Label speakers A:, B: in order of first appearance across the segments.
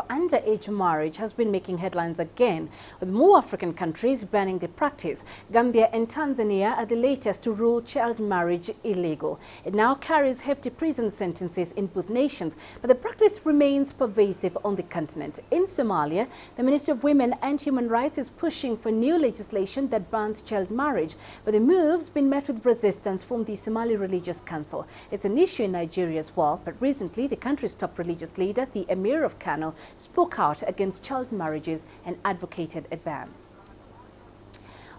A: underage marriage has been making headlines again, with more African countries banning the practice. Gambia and Tanzania are the latest to rule child marriage illegal. It now carries hefty prison sentences in both nations, but the practice remains pervasive on the continent. In Somalia, the Ministry of Women and Human Rights is pushing for new legislation that bans child marriage, but the move's been met with resistance from the Somali Religious Council. It's an issue in Nigeria as well, but recently the country's top religious leader, the Emir of Kano, spoke out against child marriages and advocated a ban.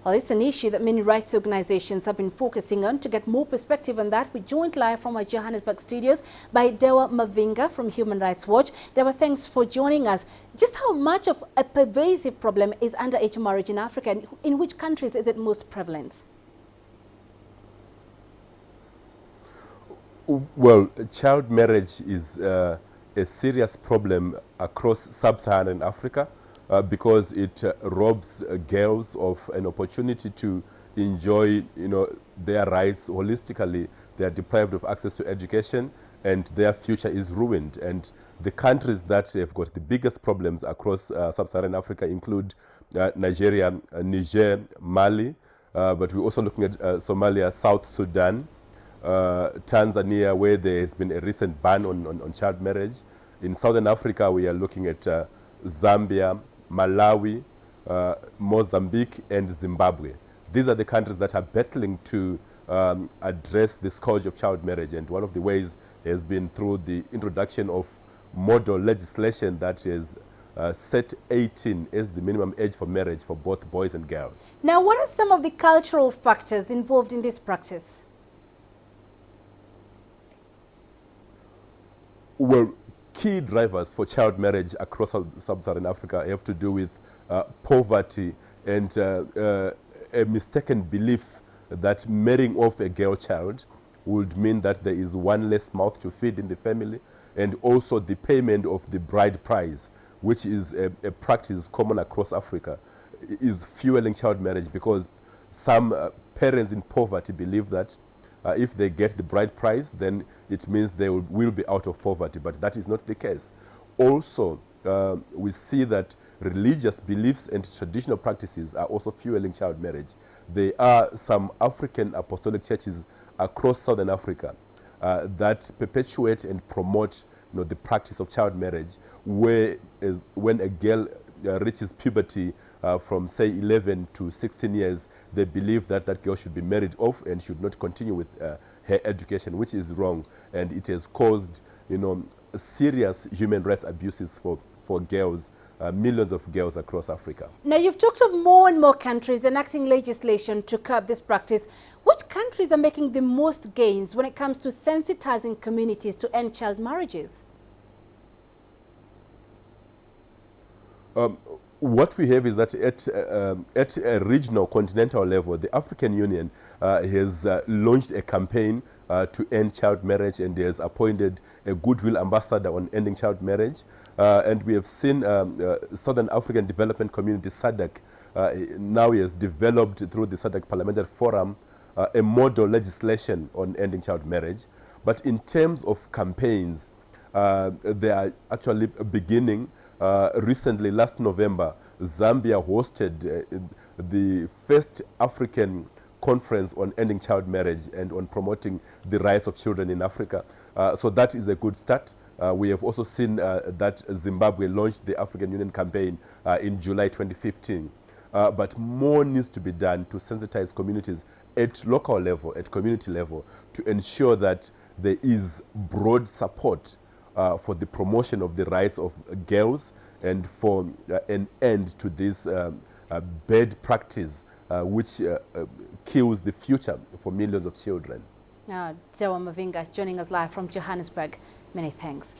A: Well, it's an issue that many rights organizations have been focusing on. To get more perspective on that, we joined live from our Johannesburg studios by Dewa Mavinga from Human Rights Watch. Dewa, thanks for joining us. Just how much of a pervasive problem is underage marriage in Africa, and in which countries is it most prevalent?
B: Well, child marriage is a serious problem across sub-Saharan Africa because it robs girls of an opportunity to enjoy, their rights holistically. They are deprived of access to education, and their future is ruined. And the countries that have got the biggest problems across sub-Saharan Africa include Nigeria, Niger, Mali, but we're also looking at Somalia, South Sudan, Tanzania, where there has been a recent ban on child marriage. In Southern Africa, we are looking at Zambia, Malawi, Mozambique, and Zimbabwe. These are the countries that are battling to address the scourge of child marriage, and one of the ways has been through the introduction of model legislation that is set 18 as the minimum age for marriage for both boys and girls.
A: Now, what are some of the cultural factors involved in this practice?
B: Well, key drivers for child marriage across sub-Saharan Africa have to do with poverty and a mistaken belief that marrying off a girl child would mean that there is one less mouth to feed in the family, and also the payment of the bride price, which is a practice common across Africa, is fueling child marriage because some parents in poverty believe that if they get the bride price, then it means they will be out of poverty, but that is not the case. Also, we see that religious beliefs and traditional practices are also fueling child marriage. There are some African apostolic churches across Southern Africa that perpetuate and promote the practice of child marriage, whereas when a girl reaches puberty from say 11 to 16 years, they believe that that girl should be married off and should not continue with her education, which is wrong, and it has caused serious human rights abuses for girls, millions of girls across Africa.
A: Now, you've talked of more and more countries enacting legislation to curb this practice. Which countries are making the most gains when it comes to sensitizing communities to end child marriages?
B: What we have is that at a regional, continental level, the African Union has launched a campaign to end child marriage, and has appointed a goodwill ambassador on ending child marriage. And we have seen Southern African Development Community, SADC, now has developed through the SADC Parliamentary Forum a model legislation on ending child marriage. But in terms of campaigns, they are actually beginning. Recently, last November, Zambia hosted the first African conference on ending child marriage and on promoting the rights of children in Africa. So that is a good start. We have also seen that Zimbabwe launched the African Union campaign in July 2015. But more needs to be done to sensitize communities at local level, at community level, to ensure that there is broad support for the promotion of the rights of girls and for an end to this bad practice which kills the future for millions of children.
A: Now, Dewa Mavinga joining us live from Johannesburg. Many thanks.